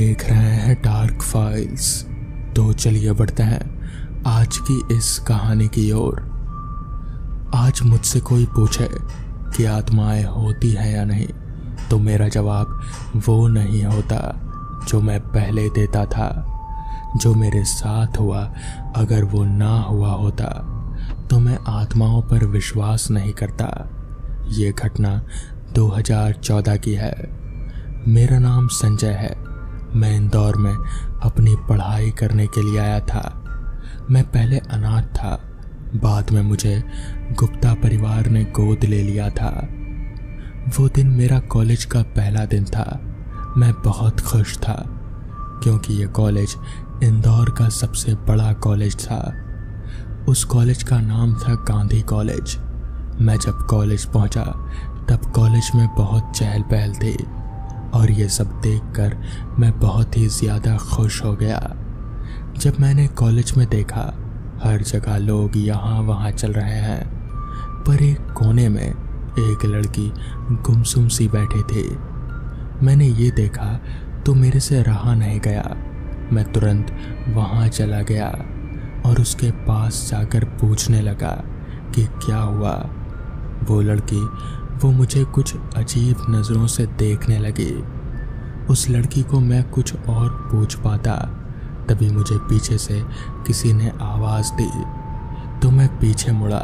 देख रहे हैं डार्क फाइल्स। तो चलिए बढ़ते हैं आज की इस कहानी की ओर। आज मुझसे कोई पूछे कि आत्माएं होती हैं या नहीं, तो मेरा जवाब वो नहीं होता जो मैं पहले देता था। जो मेरे साथ हुआ, अगर वो ना हुआ होता तो मैं आत्माओं पर विश्वास नहीं करता। ये घटना 2014 की है। मेरा नाम संजय है। मैं इंदौर में अपनी पढ़ाई करने के लिए आया था। मैं पहले अनाथ था, बाद में मुझे गुप्ता परिवार ने गोद ले लिया था। वो दिन मेरा कॉलेज का पहला दिन था। मैं बहुत खुश था क्योंकि ये कॉलेज इंदौर का सबसे बड़ा कॉलेज था। उस कॉलेज का नाम था गांधी कॉलेज। मैं जब कॉलेज पहुंचा तब कॉलेज में बहुत चहल पहल थी और ये सब देखकर मैं बहुत ही ज़्यादा खुश हो गया। जब मैंने कॉलेज में देखा, हर जगह लोग यहाँ वहाँ चल रहे हैं, पर एक कोने में एक लड़की गुमसुम सी बैठी थी। मैंने ये देखा तो मेरे से रहा नहीं गया। मैं तुरंत वहाँ चला गया और उसके पास जाकर पूछने लगा कि क्या हुआ। वो लड़की मुझे कुछ अजीब नज़रों से देखने लगी। उस लड़की को मैं कुछ और पूछ पाता, तभी मुझे पीछे से किसी ने आवाज़ दी तो मैं पीछे मुड़ा।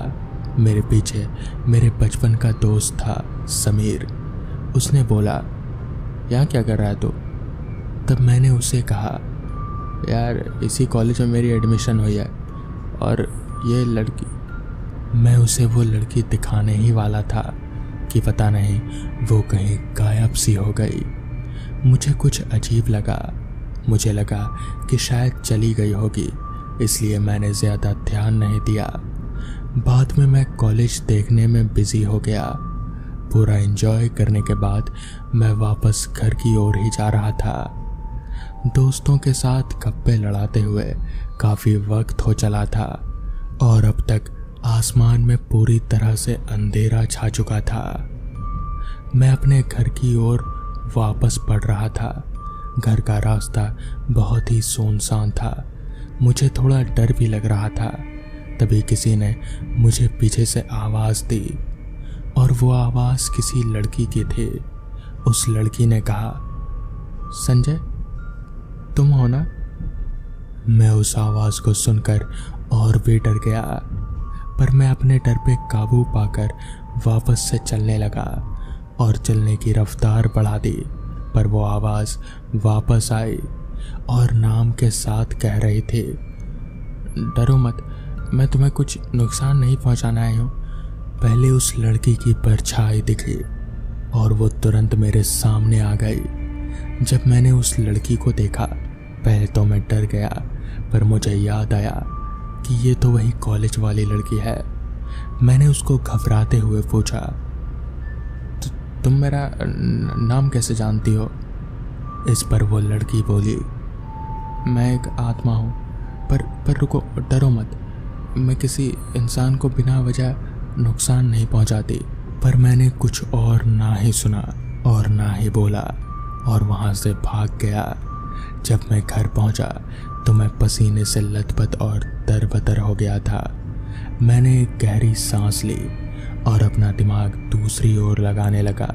मेरे पीछे मेरे बचपन का दोस्त था समीर। उसने बोला, यहाँ क्या कर रहा है तू? तब मैंने उसे कहा, यार इसी कॉलेज में मेरी एडमिशन हुई है और ये लड़की। मैं उसे वो लड़की दिखाने ही वाला था कि पता नहीं वो कहीं गायब सी हो गई। मुझे कुछ अजीब लगा। मुझे लगा कि शायद चली गई होगी, इसलिए मैंने ज़्यादा ध्यान नहीं दिया। बाद में मैं कॉलेज देखने में बिजी हो गया। पूरा एंजॉय करने के बाद मैं वापस घर की ओर ही जा रहा था। दोस्तों के साथ गप्पे लड़ाते हुए काफ़ी वक्त हो चला था और अब तक आसमान में पूरी तरह से अंधेरा छा चुका था। मैं अपने घर की ओर वापस बढ़ रहा था। घर का रास्ता बहुत ही सुनसान था। मुझे थोड़ा डर भी लग रहा था। तभी किसी ने मुझे पीछे से आवाज़ दी और वो आवाज़ किसी लड़की की थी। उस लड़की ने कहा, संजय तुम हो ना? मैं उस आवाज़ को सुनकर और भी डर गया, पर मैं अपने डर पे काबू पाकर वापस से चलने लगा और चलने की रफ्तार बढ़ा दी। पर वो आवाज़ वापस आई और नाम के साथ कह रही थी, डरो मत, मैं तुम्हें कुछ नुकसान नहीं पहुंचाने आई हूँ। पहले उस लड़की की परछाई दिखी और वो तुरंत मेरे सामने आ गई। जब मैंने उस लड़की को देखा, पहले तो मैं डर गया, पर मुझे याद आया कि ये तो वही कॉलेज वाली लड़की है। मैंने उसको घबराते हुए पूछा, तुम मेरा नाम कैसे जानती हो? इस पर वो लड़की बोली, मैं एक आत्मा हूँ, पर रुको, डरो मत, मैं किसी इंसान को बिना वजह नुकसान नहीं पहुँचाती। पर मैंने कुछ और ना ही सुना और ना ही बोला और वहाँ से भाग गया। जब मैं घर पहुँचा तो मैं पसीने से लथपथ और तरबतर हो गया था। मैंने एक गहरी सांस ली और अपना दिमाग दूसरी ओर लगाने लगा,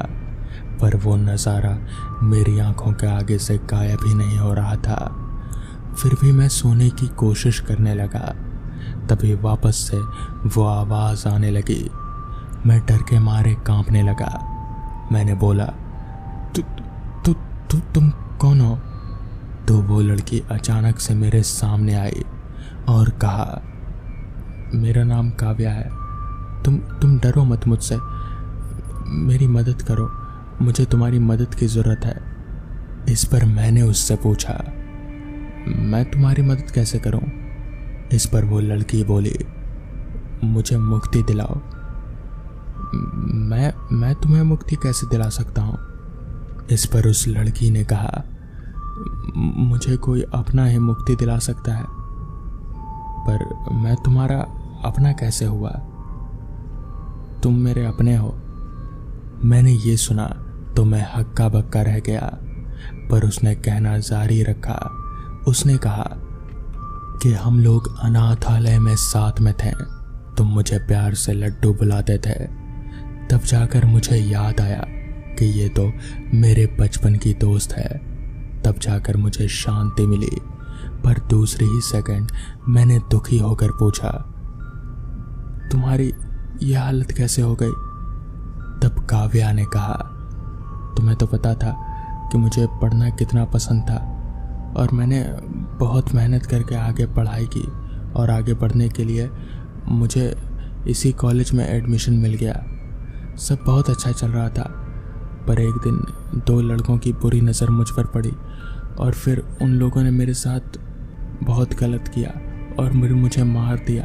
पर वो नज़ारा मेरी आंखों के आगे से गायब ही नहीं हो रहा था। फिर भी मैं सोने की कोशिश करने लगा। तभी वापस से वो आवाज़ आने लगी। मैं डर के मारे कांपने लगा। मैंने बोला, तुम कौन हो? तो वो लड़की अचानक से मेरे सामने आई और कहा, मेरा नाम काव्या है। तुम डरो मत मुझसे, मेरी मदद करो, मुझे तुम्हारी मदद की ज़रूरत है। इस पर मैंने उससे पूछा, मैं तुम्हारी मदद कैसे करूं? इस पर वो लड़की बोली, मुझे मुक्ति दिलाओ। मैं तुम्हें मुक्ति कैसे दिला सकता हूं? इस पर उस लड़की ने कहा, मुझे कोई अपना ही मुक्ति दिला सकता है, पर मैं तुम्हारा अपना कैसे हुआ? तुम मेरे अपने हो। मैंने ये सुना तो मैं हक्का बक्का रह गया। पर उसने कहना जारी रखा। उसने कहा कि हम लोग अनाथालय में साथ में थे, तुम मुझे प्यार से लड्डू बुलाते थे। तब जाकर मुझे याद आया कि ये तो मेरे बचपन की दोस्त है। तब जाकर मुझे शांति मिली, पर दूसरी ही सेकंड मैंने दुखी होकर पूछा, तुम्हारी यह हालत कैसे हो गई? तब काव्या ने कहा, तुम्हें तो पता था कि मुझे पढ़ना कितना पसंद था और मैंने बहुत मेहनत करके आगे पढ़ाई की और आगे बढ़ने के लिए मुझे इसी कॉलेज में एडमिशन मिल गया। सब बहुत अच्छा चल रहा था, पर एक दिन 2 लड़कों की बुरी नज़र मुझ पर पड़ी और फिर उन लोगों ने मेरे साथ बहुत गलत किया और मुझे मार दिया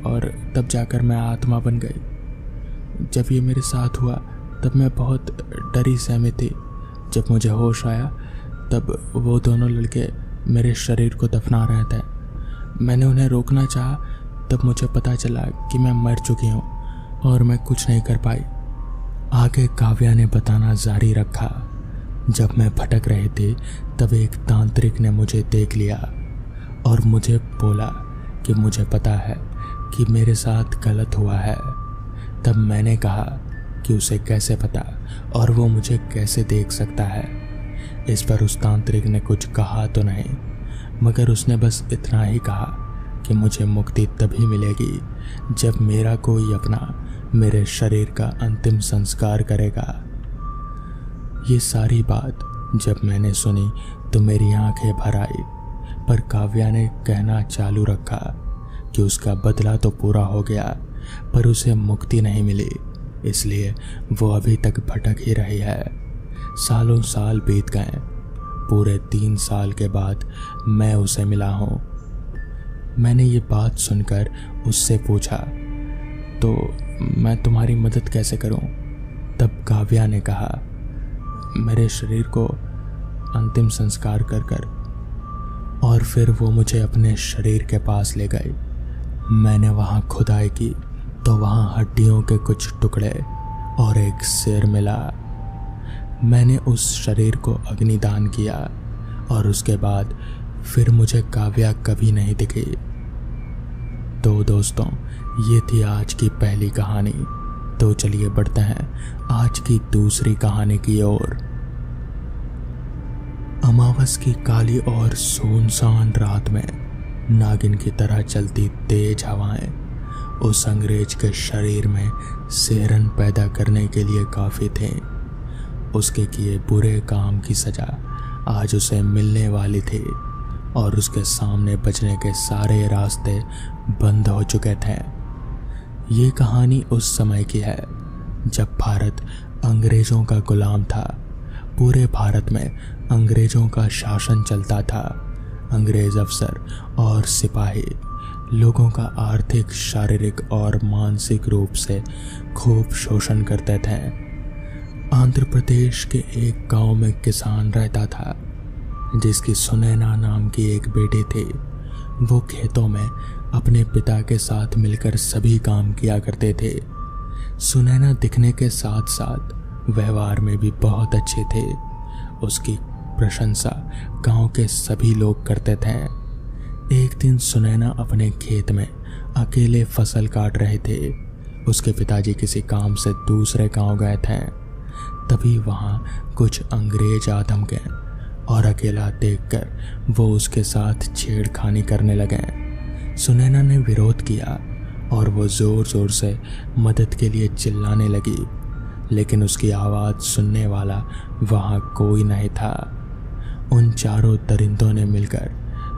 और तब जाकर मैं आत्मा बन गई। जब ये मेरे साथ हुआ तब मैं बहुत डरी सहमी थी। जब मुझे होश आया तब वो दोनों लड़के मेरे शरीर को दफना रहे थे। मैंने उन्हें रोकना चाहा, तब मुझे पता चला कि मैं मर चुकी हूँ और मैं कुछ नहीं कर पाई। आगे काव्या ने बताना जारी रखा, जब मैं भटक रही थी तब एक तांत्रिक ने मुझे देख लिया और मुझे बोला कि मुझे पता है कि मेरे साथ गलत हुआ है। तब मैंने कहा कि उसे कैसे पता और वो मुझे कैसे देख सकता है। इस पर उस तांत्रिक ने कुछ कहा तो नहीं, मगर उसने बस इतना ही कहा कि मुझे मुक्ति तभी मिलेगी जब मेरा कोई अपना मेरे शरीर का अंतिम संस्कार करेगा। ये सारी बात जब मैंने सुनी तो मेरी आंखें भर आई, पर काव्या ने कहना चालू रखा कि उसका बदला तो पूरा हो गया, पर उसे मुक्ति नहीं मिली, इसलिए वो अभी तक भटक ही रही है। सालों साल बीत गए, पूरे 3 साल के बाद मैं उसे मिला हूँ। मैंने ये बात सुनकर उससे पूछा, तो मैं तुम्हारी मदद कैसे करूं? तब काव्या ने कहा, मेरे शरीर को अंतिम संस्कार कर और फिर वो मुझे अपने शरीर के पास ले गई। मैंने वहाँ खुदाई की तो वहाँ हड्डियों के कुछ टुकड़े और एक सिर मिला। मैंने उस शरीर को अग्निदान किया और उसके बाद फिर मुझे काव्या कभी नहीं दिखी। तो दोस्तों, ये थी आज की पहली कहानी। तो चलिए बढ़ते हैं आज की दूसरी कहानी की ओर। अमावस की काली और सुनसान रात में नागिन की तरह चलती तेज हवाएं उस अंग्रेज के शरीर में सेहरन पैदा करने के लिए काफ़ी थे। उसके किए बुरे काम की सजा आज उसे मिलने वाली थी और उसके सामने बचने के सारे रास्ते बंद हो चुके थे। ये कहानी उस समय की है जब भारत अंग्रेज़ों का गुलाम था। पूरे भारत में अंग्रेज़ों का शासन चलता था। अंग्रेज़ अफसर और सिपाही लोगों का आर्थिक, शारीरिक और मानसिक रूप से खूब शोषण करते थे। आंध्र प्रदेश के एक गांव में किसान रहता था जिसकी सुनैना नाम की एक बेटी थी। वो खेतों में अपने पिता के साथ मिलकर सभी काम किया करते थे। सुनैना दिखने के साथ साथ व्यवहार में भी बहुत अच्छे थे। उसकी प्रशंसा गांव के सभी लोग करते थे। एक दिन सुनैना अपने खेत में अकेले फसल काट रहे थे। उसके पिताजी किसी काम से दूसरे गांव गए थे। तभी वहां कुछ अंग्रेज आदम गए और अकेला देखकर वो उसके साथ छेड़खानी करने लगे। सुनैना ने विरोध किया और वो ज़ोर ज़ोर से मदद के लिए चिल्लाने लगी, लेकिन उसकी आवाज़ सुनने वाला वहाँ कोई नहीं था। उन चारों दरिंदों ने मिलकर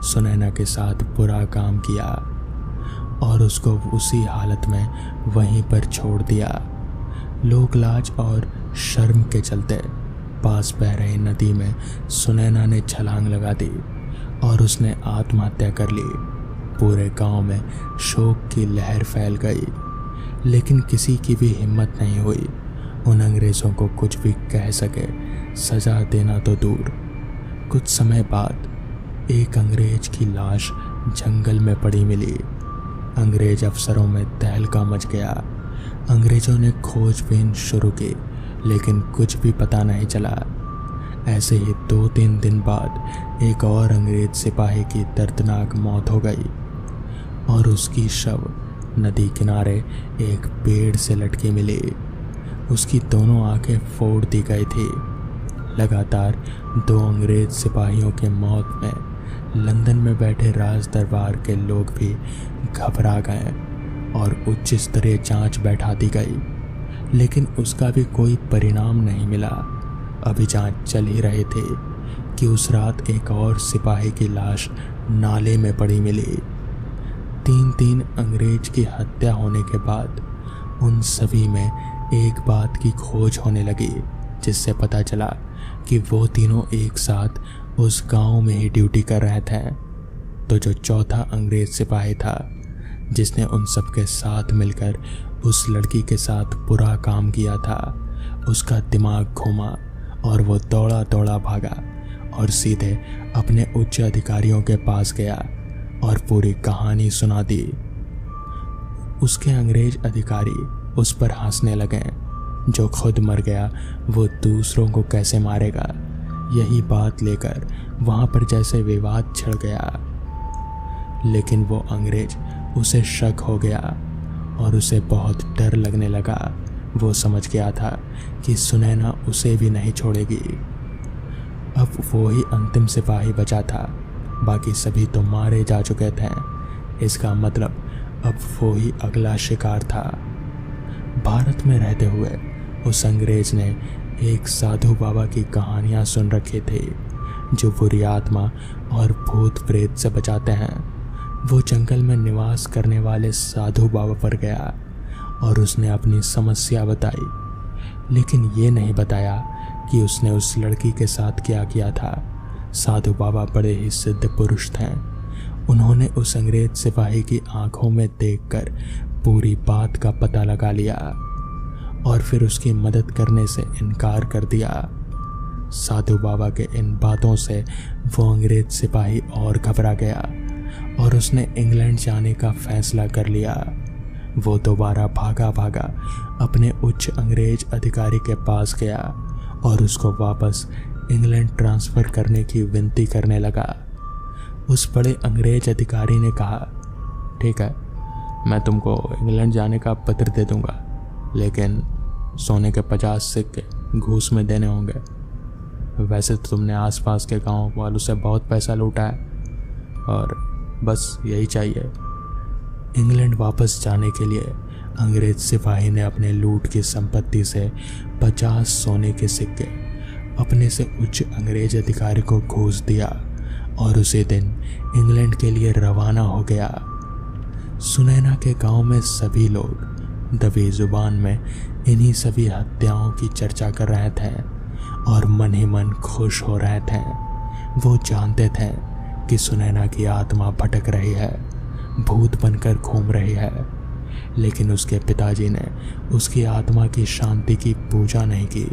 सुनैना के साथ बुरा काम किया और उसको उसी हालत में वहीं पर छोड़ दिया। लोग लाज और शर्म के चलते पास बह रही नदी में सुनैना ने छलांग लगा दी और उसने आत्महत्या कर ली। पूरे गांव में शोक की लहर फैल गई, लेकिन किसी की भी हिम्मत नहीं हुई उन अंग्रेज़ों को कुछ भी कह सके, सज़ा देना तो दूर। कुछ समय बाद एक अंग्रेज की लाश जंगल में पड़ी मिली। अंग्रेज अफसरों में तहलका मच गया। अंग्रेज़ों ने खोजबीन शुरू की, लेकिन कुछ भी पता नहीं चला। ऐसे ही 2-3 दिन बाद एक और अंग्रेज सिपाही की दर्दनाक मौत हो गई और उसकी शव नदी किनारे एक पेड़ से लटकी मिली। उसकी दोनों आंखें फोड़ दी गई थी। लगातार 2 अंग्रेज सिपाहियों की मौत में लंदन में बैठे राज दरबार के लोग भी घबरा गए और उच्च स्तरीय जांच बैठा दी गई, लेकिन उसका भी कोई परिणाम नहीं मिला। अभी जांच चल ही रही थी कि उस रात एक और सिपाही की लाश नाले में पड़ी मिली। 3 अंग्रेज की हत्या होने के बाद उन सभी में एक बात की खोज होने लगी, जिससे पता चला कि वो तीनों एक साथ उस गांव में ही ड्यूटी कर रहे थे। तो जो चौथा अंग्रेज सिपाही था जिसने उन सबके साथ मिलकर उस लड़की के साथ बुरा काम किया था, उसका दिमाग घूमा और वो दौड़ा दौड़ा भागा और सीधे अपने उच्च अधिकारियों के पास गया और पूरी कहानी सुना दी। उसके अंग्रेज अधिकारी उस पर हंसने लगे। जो खुद मर गया वो दूसरों को कैसे मारेगा, यही बात लेकर वहां पर जैसे विवाद छिड़ गया। लेकिन वो अंग्रेज उसे शक हो गया और उसे बहुत डर लगने लगा। वो समझ गया था कि सुनैना उसे भी नहीं छोड़ेगी। अब वो ही अंतिम सिपाही बचा था, बाकी सभी तो मारे जा चुके थे। इसका मतलब अब वो ही अगला शिकार था। भारत में रहते हुए उस अंग्रेज ने एक साधु बाबा की कहानियां सुन रखी थी जो बुरी आत्मा और भूत प्रेत से बचाते हैं। वो जंगल में निवास करने वाले साधु बाबा पर गया और उसने अपनी समस्या बताई, लेकिन ये नहीं बताया कि उसने उस लड़की के साथ क्या किया था। साधु बाबा बड़े ही सिद्ध पुरुष थे। उन्होंने उस अंग्रेज सिपाही की आंखों में देखकर पूरी बात का पता लगा लिया और फिर उसकी मदद करने से इनकार कर दिया। साधु बाबा के इन बातों से वो अंग्रेज सिपाही और घबरा गया और उसने इंग्लैंड जाने का फैसला कर लिया। वो दोबारा भागा अपने उच्च अंग्रेज अधिकारी के पास गया और उसको वापस इंग्लैंड ट्रांसफ़र करने की विनती करने लगा। उस बड़े अंग्रेज अधिकारी ने कहा, ठीक है, मैं तुमको इंग्लैंड जाने का पत्र दे दूंगा, लेकिन सोने के 50 सिक्के घूस में देने होंगे। वैसे तो तुमने आसपास के गांव वालों से बहुत पैसा लूटा है और बस यही चाहिए। इंग्लैंड वापस जाने के लिए अंग्रेज सिपाही ने अपने लूट की संपत्ति से 50 सोने के सिक्के अपने से उच्च अंग्रेज अधिकारी को घूस दिया और उसी दिन इंग्लैंड के लिए रवाना हो गया। सुनैना के गांव में सभी लोग दबी जुबान में इन्हीं सभी हत्याओं की चर्चा कर रहे थे और मन ही मन खुश हो रहे थे। वो जानते थे कि सुनैना की आत्मा भटक रही है, भूत बनकर घूम रही है, लेकिन उसके पिताजी ने उसकी आत्मा की शांति की पूजा नहीं की,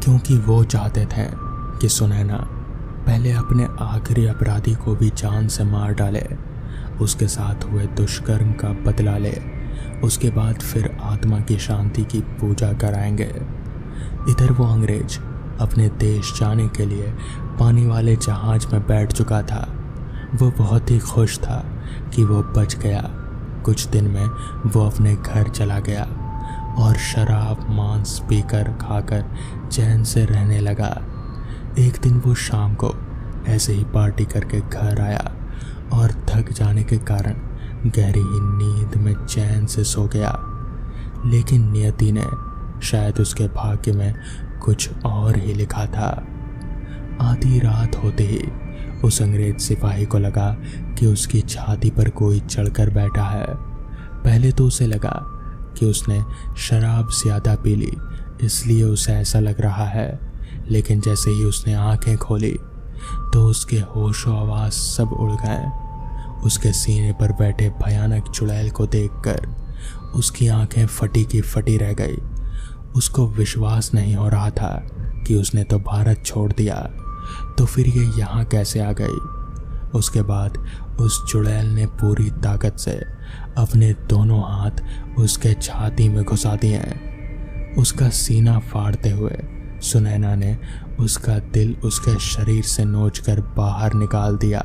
क्योंकि वो चाहते थे कि सुनैना पहले अपने आखिरी अपराधी को भी जान से मार डाले, उसके साथ हुए दुष्कर्म का बदला ले, उसके बाद फिर आत्मा की शांति की पूजा कराएंगे। इधर वो अंग्रेज अपने देश जाने के लिए पानी वाले जहाज में बैठ चुका था। वो बहुत ही खुश था कि वो बच गया। कुछ दिन में वो अपने घर चला गया और शराब मांस पीकर खाकर चैन से रहने लगा। एक दिन वो शाम को ऐसे ही पार्टी करके घर आया और थक जाने के कारण गहरी नींद में चैन से सो गया, लेकिन नियति ने शायद उसके भाग्य में कुछ और ही लिखा था। आधी रात होते ही उस अंग्रेज सिपाही को लगा कि उसकी छाती पर कोई चढ़कर बैठा है। पहले तो उसे लगा कि उसने शराब ज्यादा पी ली, इसलिए उसे ऐसा लग रहा है, लेकिन जैसे ही उसने आंखें खोली तो उसके होश और आवाज सब उड़ गए। उसके सीने पर बैठे भयानक चुड़ैल को देखकर उसकी आंखें फटी की फटी रह गई। उसको विश्वास नहीं हो रहा था कि उसने तो भारत छोड़ दिया, तो फिर ये यहाँ कैसे आ गई। उसके बाद उस चुड़ैल ने पूरी ताकत से अपने दोनों हाथ उसके छाती में घुसा दिए। उसका सीना फाड़ते हुए सुनैना ने उसका दिल उसके शरीर से नोचकर बाहर निकाल दिया।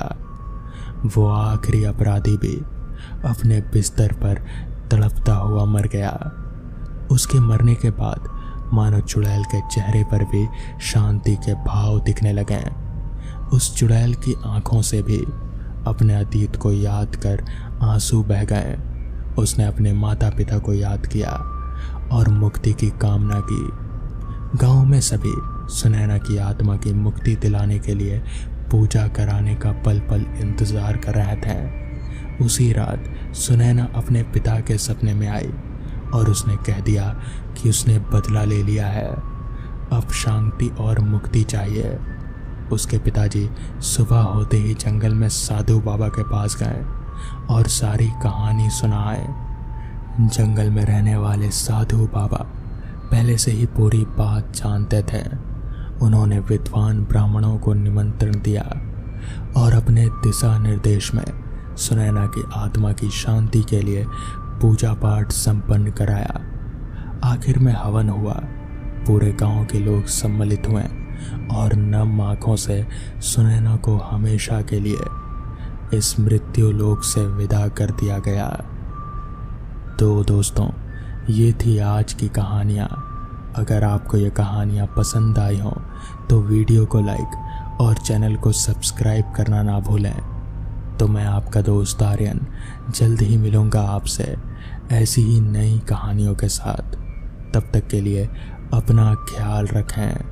वो आखिरी अपराधी भी अपने बिस्तर पर तड़पता हुआ मर गया। उसके मरने के बाद मानो चुड़ैल के चेहरे पर भी शांति के भाव दिखने लगे। उस चुड़ैल की आंखों से भी अपने अतीत को याद कर आंसू बह गए। उसने अपने माता पिता को याद किया और मुक्ति की कामना की। गांव में सभी सुनैना की आत्मा की मुक्ति दिलाने के लिए पूजा कराने का पल पल इंतजार कर रहे थे। उसी रात सुनैना अपने पिता के सपने में आई और उसने कह दिया कि उसने बदला ले लिया है, अब शांति और मुक्ति चाहिए। उसके पिताजी सुबह होते ही जंगल में साधु बाबा के पास गए और सारी कहानी सुनाए। जंगल में रहने वाले साधु बाबा पहले से ही पूरी बात जानते थे। उन्होंने विद्वान ब्राह्मणों को निमंत्रण दिया और अपने दिशा निर्देश में सुनैना की आत्मा की शांति के लिए पूजा पाठ संपन्न कराया। आखिर में हवन हुआ। पूरे गांव के लोग सम्मिलित हुए और नम आंखों से सुनैना को हमेशा के लिए इस मृत्यु लोक से विदा कर दिया गया। तो दोस्तों, ये थी आज की कहानियाँ। अगर आपको ये कहानियाँ पसंद आई हों तो वीडियो को लाइक और चैनल को सब्सक्राइब करना ना भूलें। तो मैं आपका दोस्त आर्यन जल्द ही मिलूँगा आपसे ऐसी ही नई कहानियों के साथ। तब तक के लिए अपना ख्याल रखें।